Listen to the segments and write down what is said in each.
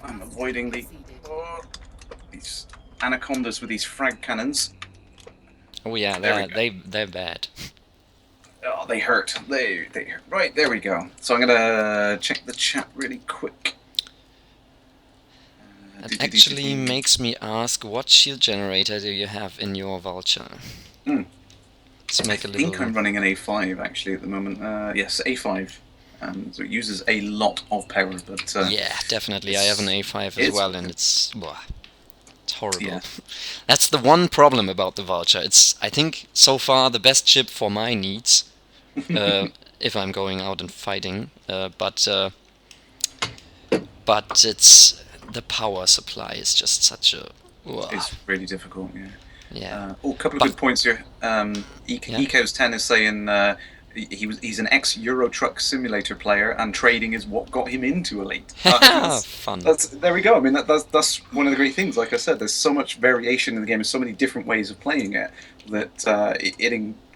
I'm avoiding these anacondas with these frag cannons. Oh yeah, There we go. they're bad. Oh, they hurt. They hurt. Right, there we go. So I'm gonna check the chat really quick. That actually makes me ask, what shield generator do you have in your vulture? Mm. Let's I make a think little. I'm running an A5 actually at the moment. Yes, A5. So it uses a lot of power, but Yeah, definitely. I have an A5 as it's well, and it's yeah. horrible. That's the one problem about the vulture. It's, I think, so far the best ship for my needs. Uh, if I'm going out and fighting, but it's the power supply is just such a. It's really difficult. Yeah. Yeah, A couple of but good points here. yeah. Ecos 10 is saying he's an ex Euro Truck Simulator player, and trading is what got him into Elite. I think Fun. that's there we go. I mean that's one of the great things. Like I said, there's so much variation in the game. There's so many different ways of playing it that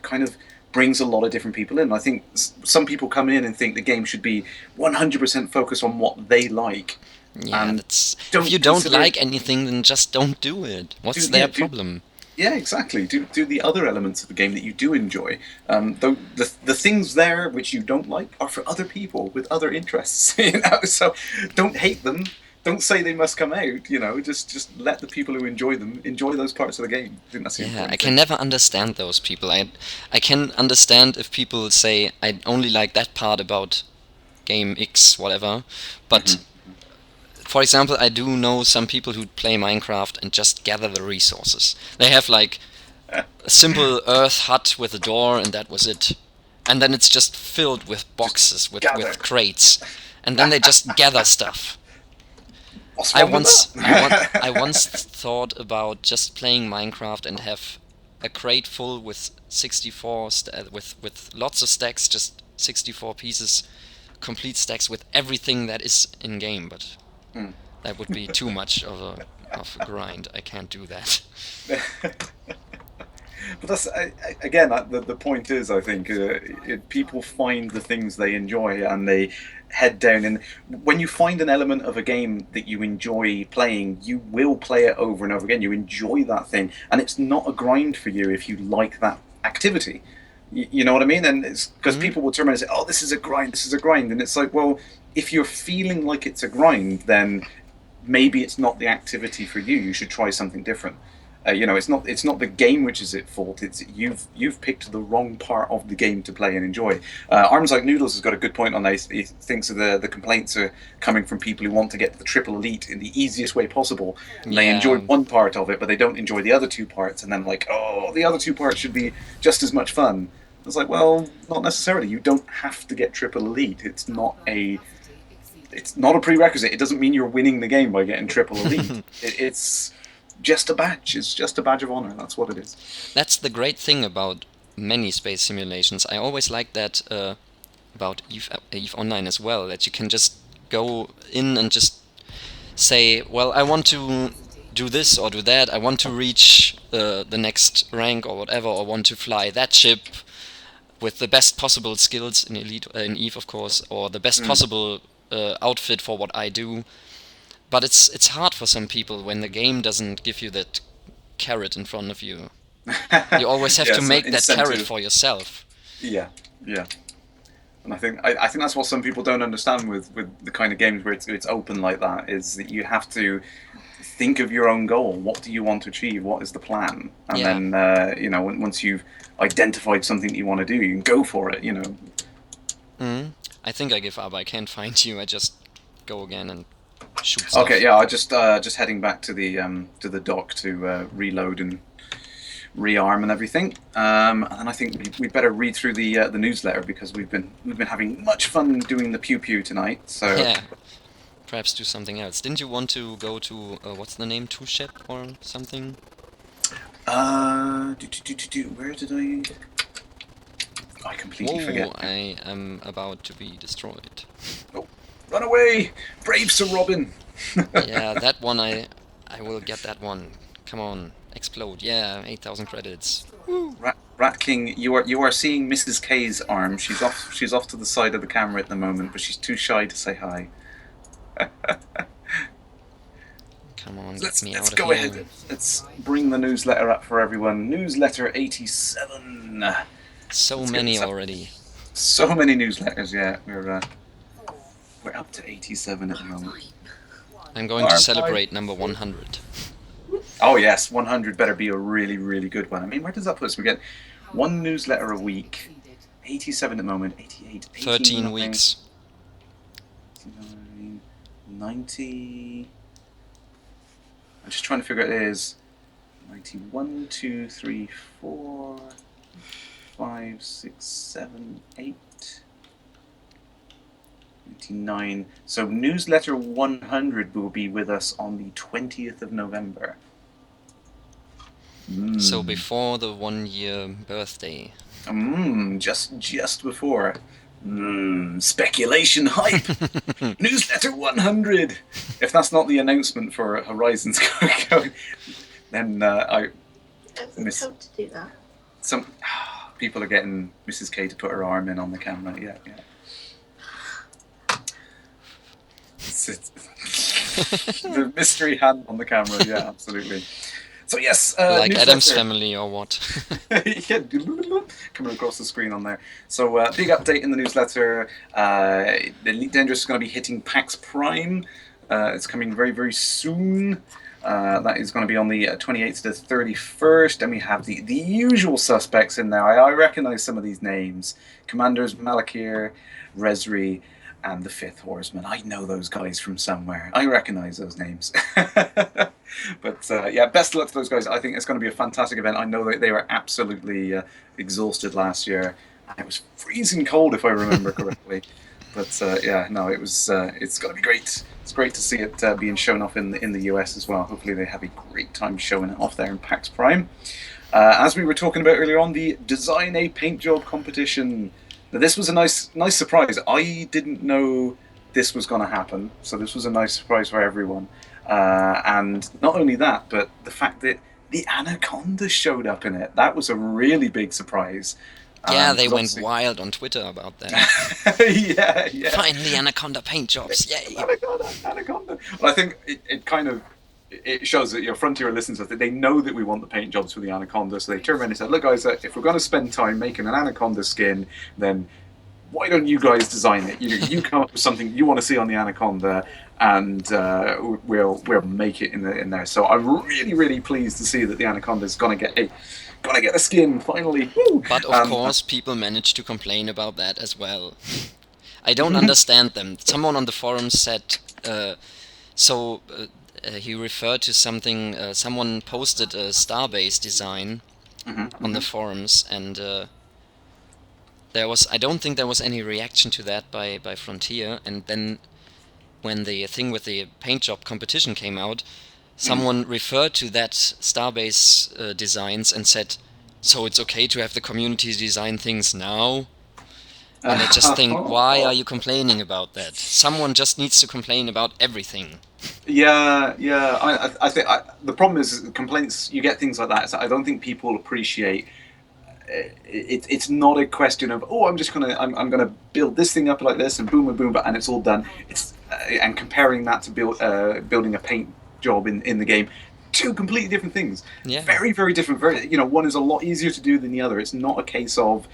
kind of brings a lot of different people in. I think some people come in and think the game should be 100% focused on what they like, Yeah, and that's, if don't you don't consider like anything, then just don't do it. What's do their yeah do problem? yeah, exactly. Do the other elements of the game that you do enjoy. The things there which you don't like are for other people with other interests. So don't hate them. Don't say they must come out. Just let the people who enjoy them enjoy those parts of the game. I think that's the Yeah, I important can thing. never understand those people. I can understand if people say I only like that part about game X, whatever. But Hmm. for example, I do know some people who play Minecraft and just gather the resources. They have like a simple earth hut with a door, and that was it. And then it's just filled with Just boxes, gather. with crates, and then they just gather stuff. What's I wrong with once I that? once thought about just playing Minecraft and have a crate full with 64 with lots of stacks, just 64 pieces, complete stacks with everything that is in game, but Hmm. that would be too much of a grind. I can't do that. But that's again the point is I think people find the things they enjoy and they head down, and when you find an element of a game that you enjoy playing, you will play it over and over again. You enjoy that thing, and it's not a grind for you if you like that activity. You know what I mean? And it's because Hmm? people will turn around and say, oh, this is a grind, this is a grind, and it's like, well, if you're feeling like it's a grind, then maybe it's not the activity for you. You should try something different. It's not the game which is at fault. It's you've picked the wrong part of the game to play and enjoy. Arms Like Noodles has got a good point on this. He thinks that the complaints are coming from people who want to get to the triple elite in the easiest way possible, and they enjoy Yeah. one part of it, but they don't enjoy the other two parts. And then like, oh, the other two parts should be just as much fun. It's like, well, not necessarily. You don't have to get triple elite. It's not a prerequisite. It doesn't mean you're winning the game by getting triple elite. It's just a badge. It's just a badge of honor. That's what it is. That's the great thing about many space simulations. I always like that about Eve Online as well, that you can just go in and just say, well, I want to do this or do that. I want to reach the next rank or whatever, or want to fly that ship with the best possible skills in Elite in Eve, of course, or the best Mm. possible outfit for what I do. But it's hard for some people when the game doesn't give you that carrot in front of you. You always have Yeah, to some make that carrot incentive. for yourself. Yeah, yeah. And I think that's what some people don't understand with the kind of games where it's open like that is that you have to think of your own goal. What do you want to achieve? What is the plan? And Yeah. then once you've identified something that you want to do, you can go for it. Hmm. I think I give up. I can't find you. I just go again and shoot Okay, stuff. yeah. I just heading back to the dock to reload and rearm and everything. And I think we better read through the newsletter because we've been having much fun doing the pew pew tonight. So Yeah. Perhaps do something else. Didn't you want to go to what's the name? Two Ship or something? where did I completely forget Whoa! now. I am about to be destroyed. Oh, run away, brave Sir Robin! Yeah, that one I will get that one. Come on, explode. Yeah, 8,000 credits. Rat King, you are seeing Mrs. K's arm. She's off to the side of the camera at the moment, but she's too shy to say hi. Come on, get me Let's out of go here. ahead. Let's bring the newsletter up for everyone. Newsletter 87. So Let's get many this up. already. So many newsletters. Yeah, we're up to 87 at the moment. I'm going to celebrate number 100. Oh yes, 100 better be a really, really good one. I mean, where does that put us? We get one newsletter a week. 87 at the moment. 88. 13 weeks. 89, 90. I'm just trying to figure out it is 91, 2, 3, 4, 5, 6, 7, 8, 99. So newsletter 100 will be with us on the 20th of November. So before the 1-year birthday. Just before. Speculation hype. Newsletter 100. If that's not the announcement for Horizons going, then I miss. How to do that? Some people are getting Mrs. K to put her arm in on the camera. Yeah. The mystery hand on the camera. Yeah, absolutely. So yes, like newsletter. Adam's Family or what? Yeah, coming across the screen on there. So big update in the newsletter. The Elite Dangerous is going to be hitting PAX Prime. It's coming very, very soon. That is going to be on the 28th to the 31st, and we have the usual suspects in there. I recognize some of these names. Commanders Malakir, Rezri, and the Fifth Horseman. I know those guys from somewhere. I recognize those names. But yeah, best of luck to those guys. I think it's going to be a fantastic event. I know that they were absolutely exhausted last year. It was freezing cold, if I remember correctly. But yeah, no, it was. It's going to be great. It's great to see it being shown off in the US as well. Hopefully, they have a great time showing it off there in PAX Prime. As we were talking about earlier on, the Design a Paint Job competition. Now, this was a nice surprise. I didn't know this was going to happen, so this was a nice surprise for everyone. And not only that, but the fact that the Anaconda showed up in it—that was a really big surprise. Yeah, they went wild on Twitter about that. yeah. Finally, Anaconda paint jobs! Yay! Anaconda. Well, I think it kind of shows that Frontier listens to us. That they know that we want the paint jobs for the Anaconda, so they turned around and said, "Look, guys, if we're going to spend time making an Anaconda skin, then why don't you guys design it? You come up with something you want to see on the Anaconda, and we'll make it in there." So I'm really, really pleased to see that the Anaconda is going to get a skin finally. Woo! But of course, people managed to complain about that as well. I don't understand them. Someone on the forum said, he referred to something. Someone posted a Starbase design on the forums, and I don't think there was any reaction to that by Frontier. And then when the thing with the paint job competition came out, someone referred to that Starbase designs and said, "So it's okay to have the community design things now?" And I just think, why are you complaining about that? Someone just needs to complain about everything. Yeah. I think the problem is complaints. You get things like that. So I don't think people appreciate. It's not a question of I'm gonna build this thing up like this and boom, and it's all done. It's and comparing that to building a paint job in the game. Two completely different things. Yeah. Very, very different. One is a lot easier to do than the other. It's not a case of,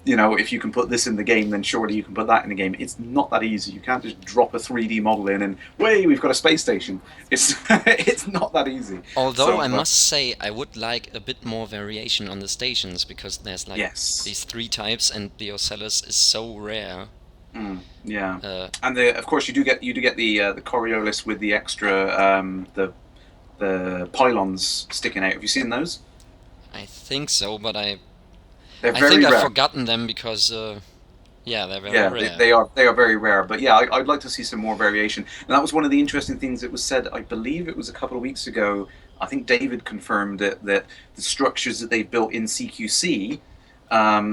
if you can put this in the game, then surely you can put that in the game. It's not that easy. You can't just drop a 3D model in and, we've got a space station. It's not that easy. Although I must say, I would like a bit more variation on the stations, because there's these 3 types, and Biocellus is so rare. Yeah. And of course you do get the Coriolis with the extra the pylons sticking out. Have you seen those? I think so, but I think I've forgotten them because they're very rare. They are very rare. But yeah, I'd like to see some more variation. And that was one of the interesting things that was said. I believe it was a couple of weeks ago. I think David confirmed that the structures that they've built in CQC,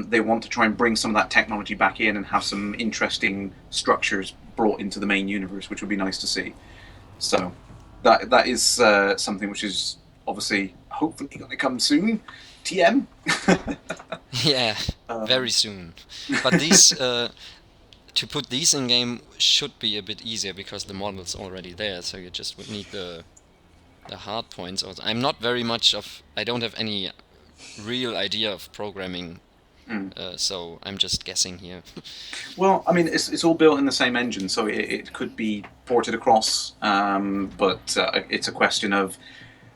they want to try and bring some of that technology back in and have some interesting structures brought into the main universe, which would be nice to see. So that is something which is obviously hopefully going to come soon. TM. Yeah, very soon. But these to put these in game should be a bit easier because the model's already there, so you just would need the hard points. Also, I'm not very much of. I don't have any real idea of programming, so I'm just guessing here. Well, I mean, it's all built in the same engine, so it could be ported across, but it's a question of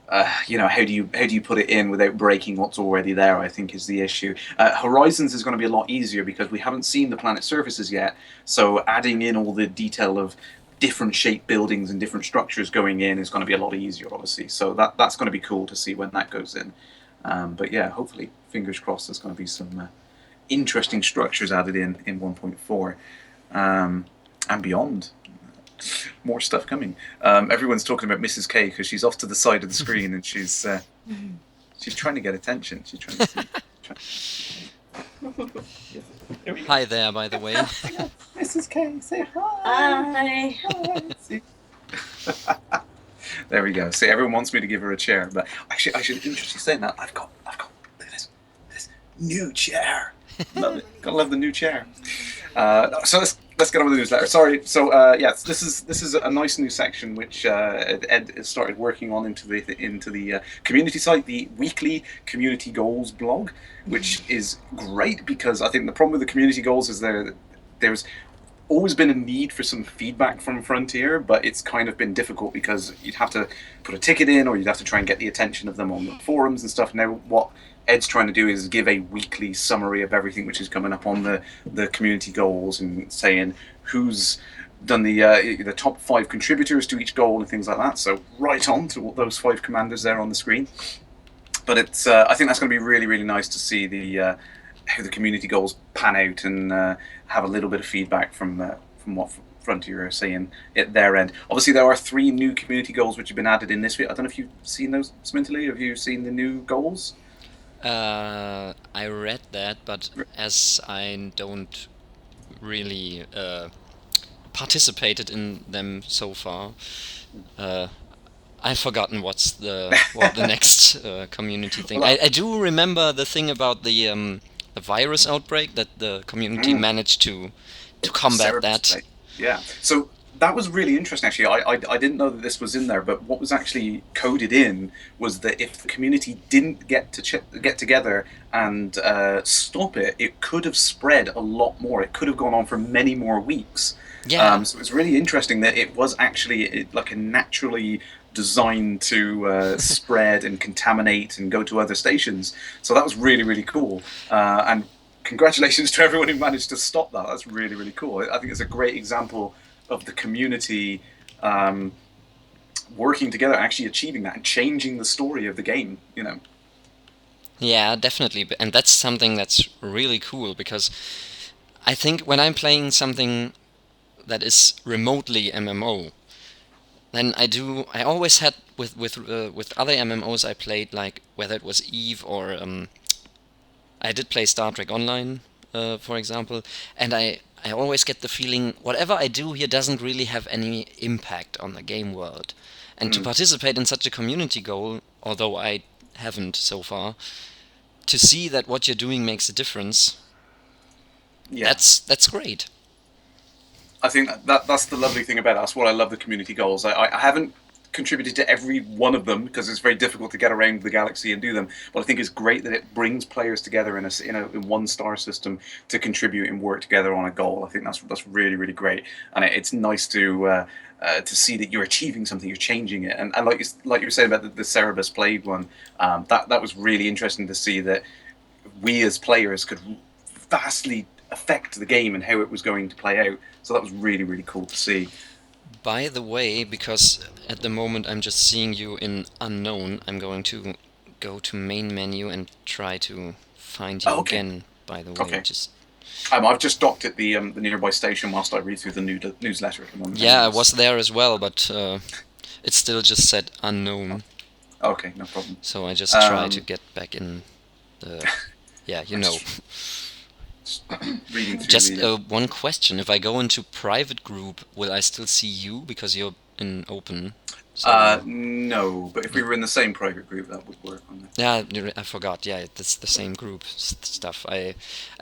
how do you put it in without breaking what's already there, I think is the issue. Horizons is going to be a lot easier because we haven't seen the planet surfaces yet, so adding in all the detail of different shaped buildings and different structures going in is going to be a lot easier, obviously. So that's going to be cool to see when that goes in. But yeah, hopefully, fingers crossed, there's going to be some interesting structures added in 1.4 and beyond. More stuff coming. Everyone's talking about Mrs. K because she's off to the side of the screen and she's trying to get attention. She's trying to see. Hi there, by the way. Mrs. K, say hi. Hi. There we go. See, everyone wants me to give her a chair, but actually, I should interesting saying that I've got look at this new chair. Love it. Gotta love the new chair. So let's get on with the newsletter. Sorry. So yes, this is a nice new section which Ed has started working on into the community site, the weekly community goals blog, which is great because I think the problem with the community goals is there's always been a need for some feedback from Frontier, but it's kind of been difficult because you'd have to put a ticket in or you'd have to try and get the attention of them on the forums and stuff. Now what Ed's trying to do is give a weekly summary of everything which is coming up on the community goals and saying who's done the top 5 contributors to each goal and things like that. So right on to those 5 commanders there on the screen. But it's I think that's going to be really, really nice to see how the community goals pan out and have a little bit of feedback from what Frontier are saying at their end. Obviously, there are 3 new community goals which have been added in this week. I don't know if you've seen those, Smintily. Have you seen the new goals? I read that, but as I don't really participated in them so far, I've forgotten what the next community thing. Well, I do remember the thing about the virus outbreak that the community managed to combat that. State. Yeah. So that was really interesting, actually. I didn't know that this was in there, but what was actually coded in was that if the community didn't get together and stop it, it could have spread a lot more. It could have gone on for many more weeks. Yeah. So it's really interesting that it was actually like a naturally designed to spread and contaminate and go to other stations. So that was really, really cool. And congratulations to everyone who managed to stop that. That's really, really cool. I think it's a great example of the community working together, actually achieving that and changing the story of the game, Yeah, definitely. And that's something that's really cool because I think when I'm playing something that is remotely MMO, then I always had with other MMOs I played, like whether it was Eve or I did play Star Trek Online, for example, and I always get the feeling whatever I do here doesn't really have any impact on the game world. And to participate in such a community goal, although I haven't so far, to see that what you're doing makes a difference, that's great. I think that's the lovely thing about it. That's what I love the community goals. I haven't contributed to every one of them because it's very difficult to get around the galaxy and do them. But I think it's great that it brings players together in one star system to contribute and work together on a goal. I think that's really, really great, and it's nice to see that you're achieving something, you're changing it. And like you were saying about the Cerebus Plague one, that was really interesting to see that we as players could vastly affect the game and how it was going to play out. So that was really, really cool to see. By the way, because at the moment I'm just seeing you in unknown, I'm going to go to main menu and try to find you again. By the way, okay. I've just docked at the nearby station whilst I read through the newsletter at the moment. Yeah, I was there as well, but it still just said unknown. Okay, no problem. So I just try to get back in the... Yeah, reading through just one question. If I go into private group, will I still see you because you're in open So No, but if we were in the same private group, that would work on that. yeah, I forgot. Yeah, it's the same group stuff. I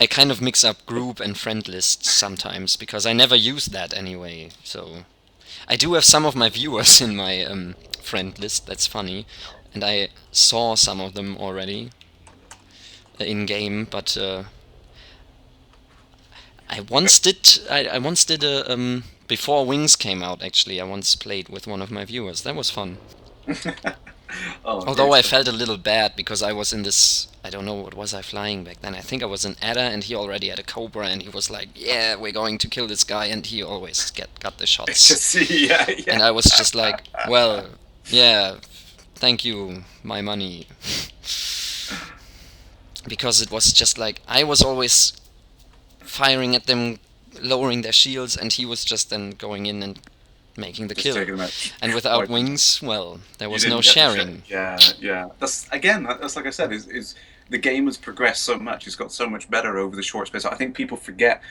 kind of mix up group and friend lists sometimes because I never use that anyway. So I do have some of my viewers in my friend list. That's funny, and I saw some of them already in game. But I once did a before Wings came out. Actually, I once played with one of my viewers. That was fun. Oh, Although great I stuff. felt a little bad because I was in this, I don't know what was I flying back then. I think I was an Adder and he already had a Cobra and he was like, "Yeah, we're going to kill this guy," and he always got the It's shots. just yeah, And yeah. I was just like, "Well, yeah, thank you, my money." Because it was just like I was always firing at them, lowering their shields, and he was just then going in and making the Just kill. taking them out, And without wiping them. Wings, well, there You was no didn't get the shit. sharing. Yeah, yeah. That's again. That's like I said. Is the game has progressed so much. It's got so much better over the short space. I think people forget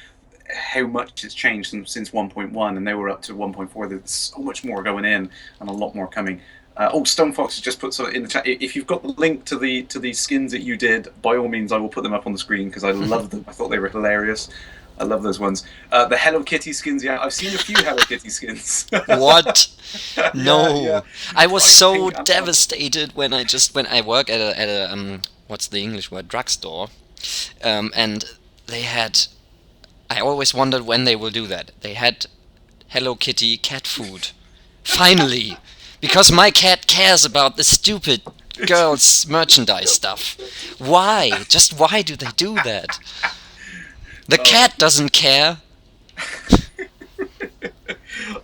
how much it's changed since 1.1, and they were up to 1.4. There's so much more going in, and a lot more coming. Stone Fox has just put something in the chat. If you've got the link to the skins that you did, by all means, I will put them up on the screen because I love them. I thought they were hilarious. I love those ones. The Hello Kitty skins, yeah, I've seen a few Hello Kitty skins. What? Yeah, yeah. No. I was Bright so pink and orange. devastated when I work at a what's the English word, drugstore, and they had. I always wondered when they will do that. They had Hello Kitty cat food. Finally, because my cat cares about the stupid girls' merchandise stuff. Why? Just why do they do that? The Oh, cat doesn't care.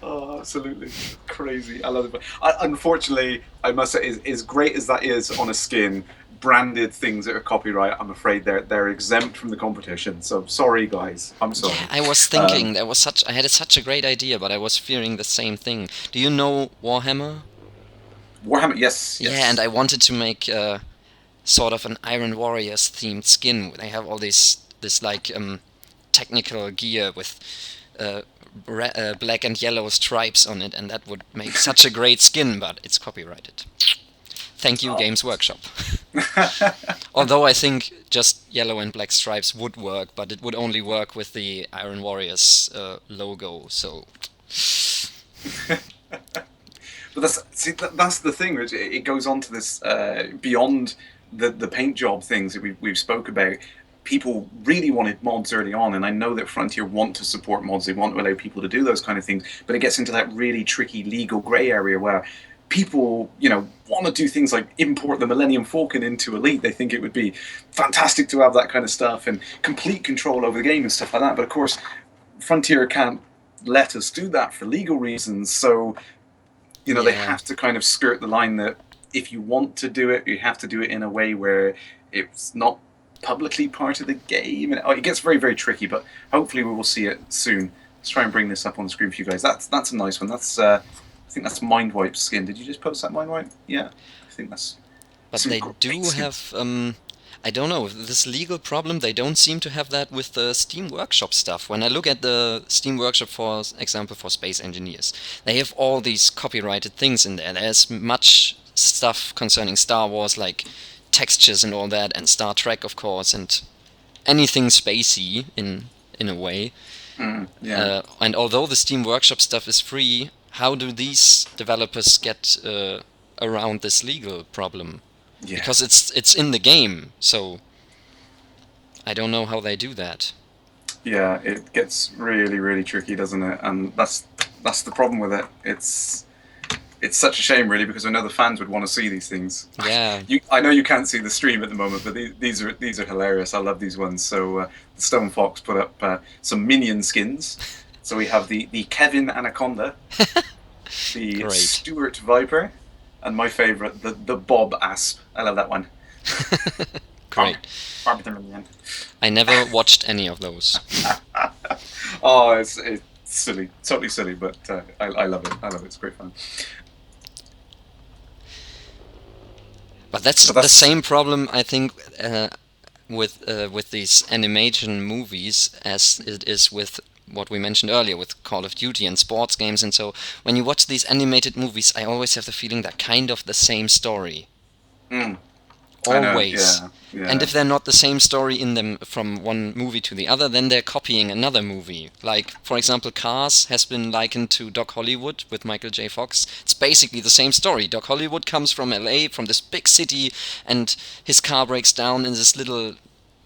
oh, absolutely crazy. I love it. Unfortunately, I must say, as great as that is on a skin, branded things that are copyright, I'm afraid they're exempt from the competition. So sorry, guys. I'm Yeah, sorry. I was Um, thinking I had such a great idea, but I was fearing the same thing. Do you know Warhammer? Warhammer, yes, Yeah, and yes. I wanted to make sort of an Iron Warriors themed skin. They have all this like technical gear with black and yellow stripes on it, and that would make such a great skin. But it's copyrighted. Thank you, Oh. Games Workshop. Although I think just yellow and black stripes would work, but it would only work with the Iron Warriors logo. So But that's the thing. It goes on to this beyond the paint job things that we've spoke about. People really wanted mods early on, and I know that Frontier want to support mods. They want to allow people to do those kind of things, but it gets into that really tricky legal grey area where people, want to do things like import the Millennium Falcon into Elite. They think it would be fantastic to have that kind of stuff and complete control over the game and stuff like that. But of course, Frontier can't let us do that for legal reasons. So they yeah, have to kind of skirt the line that if you want to do it, you have to do it in a way where it's not publicly part of the game. And it gets very, very tricky, but hopefully we will see it soon. Let's try and bring this up on the screen for you guys. That's a nice one. I think that's Mindwipe's skin. Did you just post that Mindwipe? Yeah, I think that's but some they great do skins. have. I don't know this legal problem. They don't seem to have that with the Steam Workshop stuff. When I look at the Steam Workshop, for example, for Space Engineers, they have all these copyrighted things in there. There's much stuff concerning Star Wars, like textures and all that, and Star Trek, of course, and anything spacey in a way. Yeah, And although the Steam Workshop stuff is free, how do these developers get around this legal problem? yeah, Because it's in the game, so I don't know how they do that. yeah. It gets really, really tricky, doesn't it? And that's the problem with it. It's such a shame, really, because I know the fans would want to see these things. Yeah, I know you can't see the stream at the moment, but these are hilarious. I love these ones. So the Stone Fox put up some minion skins. So we have the Kevin Anaconda, the great. Stuart Viper, and my favorite, the Bob Asp. I love that one. Bob, Great. Bob the Minion. I never watched any of those. Oh, it's silly, totally silly, but I love it. I love it. It's great fun. But that's But the that's same problem I think with these animation movies as it is with what we mentioned earlier with Call of Duty and sports games. And so when you watch these animated movies, I always have the feeling they're kind of the same story. Mm, I know. Always. Yeah. And Yeah. if they're not the same story in them from one movie to the other, then they're copying another movie. Like, for example, Cars has been likened to Doc Hollywood with Michael J. Fox. It's basically the same story. Doc Hollywood comes from LA, from this big city, and his car breaks down in this little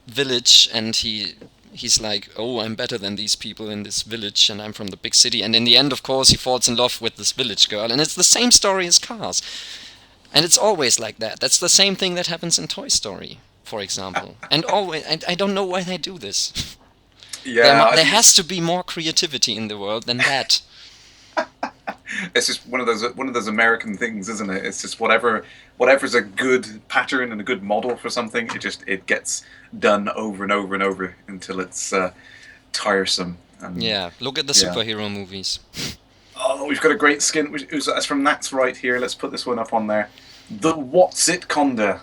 village, and he's like, oh, I'm better than these people in this village, and I'm from the big city. And in the end, of course, he falls in love with this village girl, and it's the same story as Cars. And it's always like that. That's the same thing that happens in Toy Story, for example. And always, I don't know why they do this. Yeah. I There think has to be more creativity in the world than that. it's just one of those American things, isn't it? It's just whatever's a good pattern and a good model for something, it gets done over and over and over until it's tiresome. And Yeah, look at the yeah. superhero movies. Oh, we've got a great skin. That's from Nat's right here. Let's put this one up on there. The What's It Conda.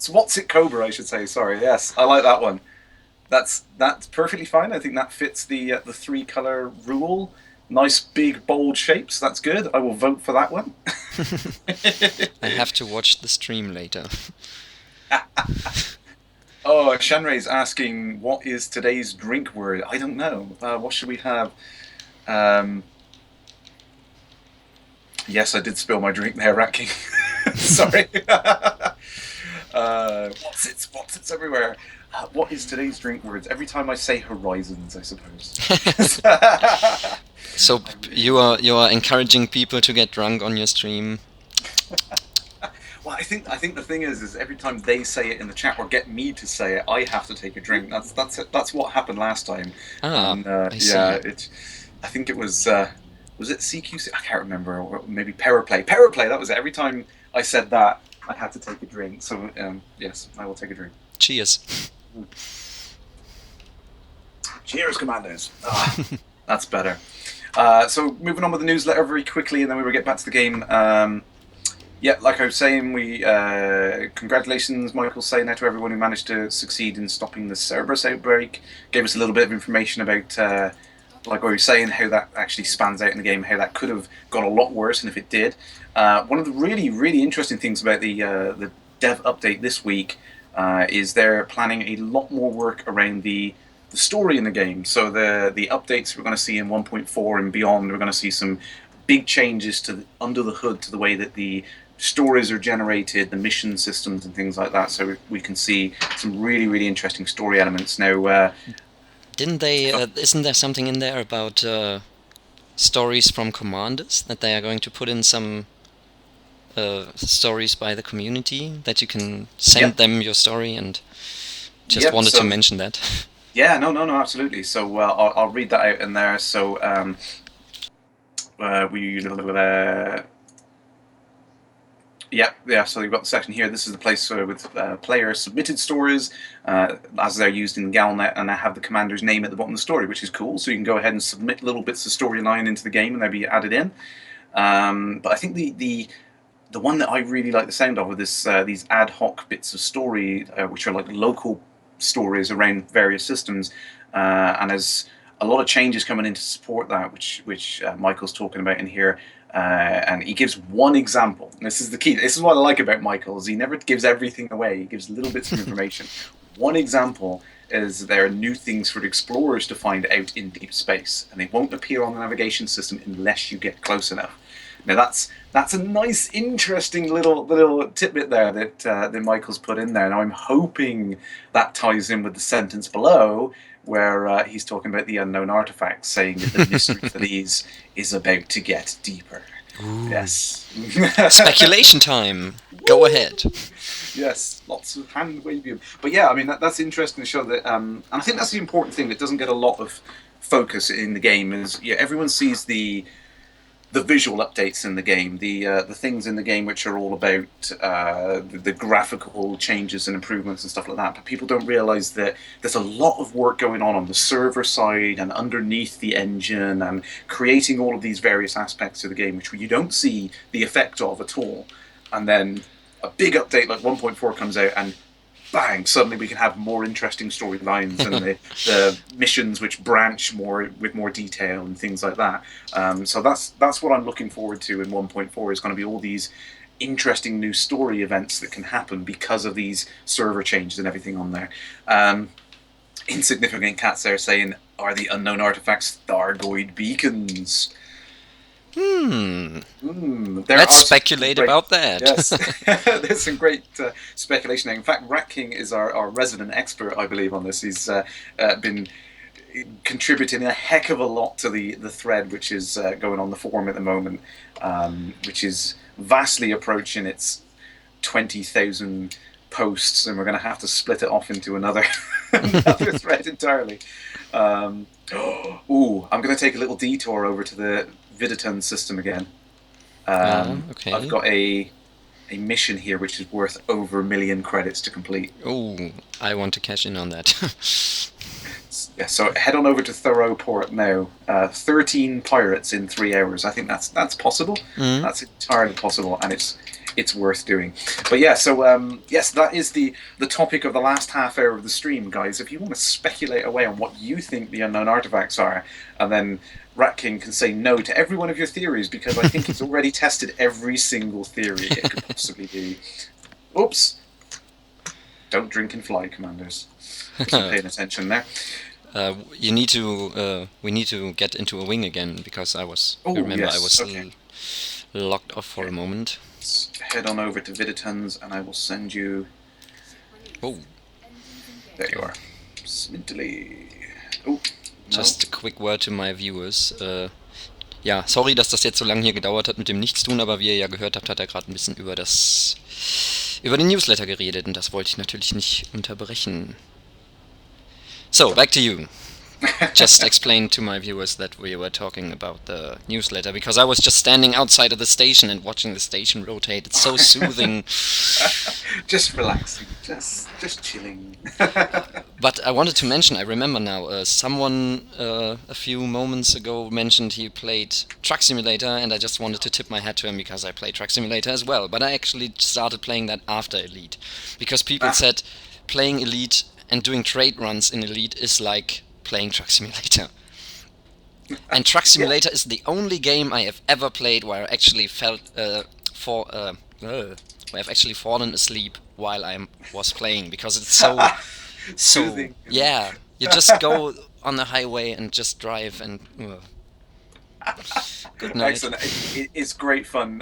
What's It Cobra, I should say. Sorry. Yes, I like that one. That's perfectly fine. I think that fits the three color rule. Nice big bold shapes. That's good. I will vote for that one. I have to watch the stream later. Oh, Shanray's asking, what is today's drink word? I don't know. What should we have? Um, yes, I did spill my drink there, Rat King. Sorry. What's it's everywhere. What is today's drink words? Every time I say horizons, I suppose. So you are encouraging people to get drunk on your stream. Well, I think the thing is every time they say it in the chat or get me to say it, I have to take a drink. That's what happened last time. Ah, And I yeah, see. I think it was it CQC? I can't remember, or maybe Paraplay. Paraplay. That was it. Every time I said that, I had to take a drink. So yes, I will take a drink. Cheers. Cheers, Commanders. That's better. So moving on with the newsletter very quickly, and then we will get back to the game. Yeah, like I was saying, we congratulations, Michael's saying there to everyone who managed to succeed in stopping the Cerberus outbreak. Gave us a little bit of information about, like I was saying, how that actually spans out in the game, how that could have got a lot worse, and if it did. One of the really, really interesting things about the dev update this week is they're planning a lot more work around the story in the game. So the updates we're going to see in 1.4 and beyond, we're going to see some big changes to under the hood to the way that the stories are generated, the mission systems and things like that. So we can see some really, really interesting story elements now. Didn't they? Isn't there something in there about stories from commanders that they are going to put in some stories by the community that you can send Yep, them your story, and just yep. wanted to So mention that. yeah, no, absolutely. So I'll read that out in there. So we yeah. So you've got the section here. This is the place with player submitted stories as they're used in Galnet, and I have the commander's name at the bottom of the story, which is cool. So you can go ahead and submit little bits of storyline into the game, and they'll be added in. But I think the one that I really like the sound of is these ad hoc bits of story, which are like local stories around various systems, and there's a lot of changes coming in to support that, which Michael's talking about in here. And he gives one example. And this is the key. This is what I like about Michael, is he never gives everything away. He gives little bits of information. One example is there are new things for the explorers to find out in deep space, and they won't appear on the navigation system unless you get close enough. Now that's a nice, interesting little tidbit there that Michael's put in there. Now I'm hoping that ties in with the sentence below, where he's talking about the unknown artifacts, saying that the mystery for these is about to get deeper. Ooh. Yes. Speculation time. Go ahead. Yes, lots of hand waving. But yeah, I mean that's interesting to show that, and I think that's the important thing that doesn't get a lot of focus in the game. Is everyone sees the visual updates in the game, the things in the game which are all about the graphical changes and improvements and stuff like that. But people don't realize that there's a lot of work going on the server side and underneath the engine, and creating all of these various aspects of the game which you don't see the effect of at all. And then a big update like 1.4 comes out, and bang, suddenly we can have more interesting storylines and the missions which branch more with more detail and things like that. So that's what I'm looking forward to in 1.4 is going to be all these interesting new story events that can happen because of these server changes and everything on there. Insignificant Cats there saying, are the unknown artifacts Thargoid beacons? Let's speculate about that. Yes, there's some great speculation. In fact, Rat King is our resident expert, I believe, on this. He's been contributing a heck of a lot to the thread which is going on the forum at the moment, which is vastly approaching its 20,000 posts, and we're going to have to split it off into another another thread entirely. I'm going to take a little detour over to the Videton system again. Okay. I've got a mission here which is worth over 1 million credits to complete. Oh, I want to cash in on that. Yeah, so head on over to Thoroughport now. 13 pirates in 3 hours. I think that's possible. That's entirely possible, and it's worth doing. But yeah, so yes, that is the topic of the last half hour of the stream, guys. If you want to speculate away on what you think the unknown artifacts are, and then Rat King can say no to every one of your theories, because I think he's already tested every single theory it could possibly be. Oops. Don't drink and fly, commanders. Wasn't paying attention there. We need to get into a wing again, because I was locked off for a moment. Let's head on over to Viditons and I will send you... Oh. There you are. Smintily. Oh. Just a quick word to my viewers. Ja, sorry, dass das jetzt so lange hier gedauert hat mit dem Nichtstun, aber wie ihr ja gehört habt, hat er gerade ein bisschen über den Newsletter geredet und das wollte ich natürlich nicht unterbrechen. So, back to you. Just explain to my viewers that we were talking about the newsletter, because I was just standing outside of the station and watching the station rotate. It's so soothing. Just relaxing, just chilling. But I wanted to mention, I remember now, someone a few moments ago mentioned he played Truck Simulator, and I just wanted to tip my hat to him because I play Truck Simulator as well. But I actually started playing that after Elite, because people said playing Elite and doing trade runs in Elite is like playing Truck Simulator. And Truck Simulator is the only game I have ever played where I actually where I've actually fallen asleep while I was playing, because it's so Soothing. Yeah, you just go on the highway and just drive and good night. Excellent. It's great fun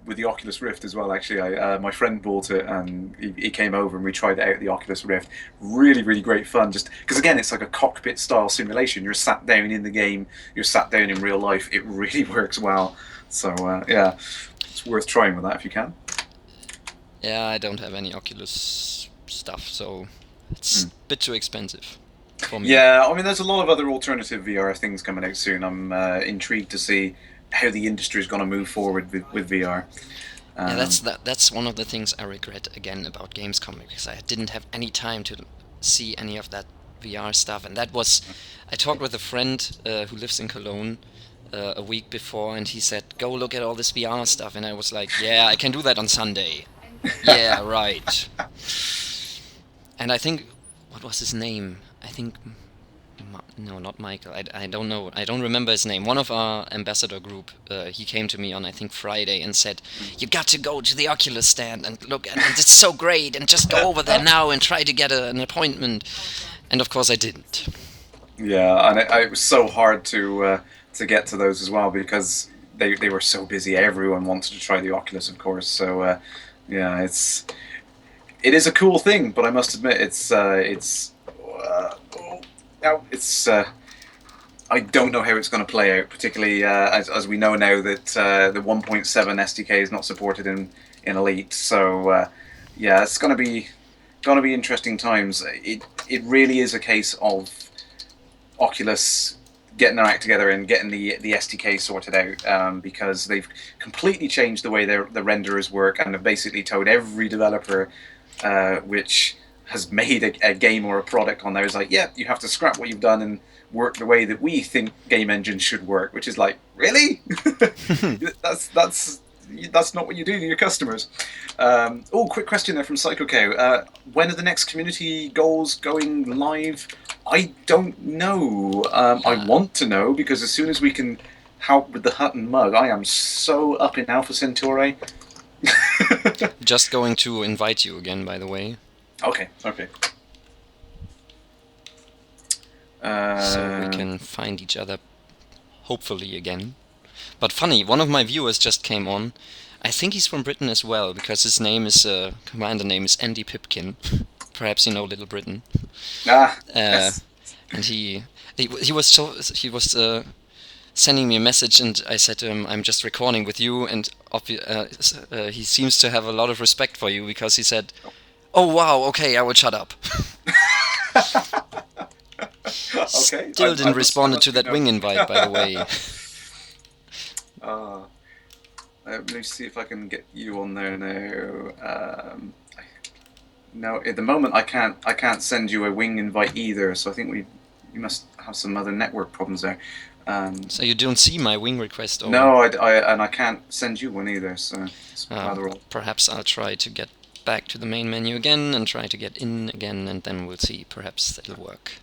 with the Oculus Rift as well. Actually, my friend bought it and he came over and we tried it out at the Oculus Rift. Really, really great fun. Just because again, it's like a cockpit style simulation. You're sat down in the game. You're sat down in real life. It really works well. So yeah, it's worth trying with that if you can. Yeah, I don't have any Oculus stuff, so it's a bit too expensive for me. Yeah, I mean, there's a lot of other alternative VR things coming out soon. I'm intrigued to see how the industry is going to move forward with VR. Yeah, that's one of the things I regret again about Gamescom, because I didn't have any time to see any of that VR stuff. And that was, I talked with a friend who lives in Cologne a week before, and he said, "Go look at all this VR stuff," and I was like, "Yeah, I can do that on Sunday." Yeah, right. And I think, what was his name? I think, no, not Michael. I don't know. I don't remember his name. One of our ambassador group, he came to me on, I think, Friday and said, "You got to go to the Oculus stand and look at it. It's so great, and just go over there now and try to get an appointment." And of course I didn't. Yeah, and it was so hard to get to those as well, because they were so busy. Everyone wanted to try the Oculus, of course. So yeah, it is a cool thing, but I must admit I don't know how it's going to play out, particularly as we know now that the 1.7 SDK is not supported in Elite. So yeah, it's going to be interesting times. It really is a case of Oculus getting their act together and getting the SDK sorted out, because they've completely changed the way the renderers work, and have basically told every developer which has made a game or a product on there is like, yeah, you have to scrap what you've done and work the way that we think game engines should work, which is like, really? that's That's not what you do to your customers. Quick question there from Psycho Cow. When are the next community goals going live? I don't know. I want to know, because as soon as we can help with the hut and mug, I am so up in Alpha Centauri. Just going to invite you again, by the way. Okay. So we can find each other, hopefully, again. But funny, one of my viewers just came on. I think he's from Britain as well, because his name is commander name is Andy Pipkin. Perhaps you know Little Britain. Yes. And he was sending me a message, and I said to him, "I'm just recording with you," and he seems to have a lot of respect for you, because he said, "Oh wow, okay, I will shut up." Okay. Still didn't respond to that wing invite, by the way. Let me see if I can get you on there now. No, at the moment I can't send you a wing invite either. So I think you must have some other network problems there. So you don't see my wing request? Or... No, I can't send you one either. So it's rather odd. Perhaps I'll try to get back to the main menu again and try to get in again, and then we'll see. Perhaps that'll work.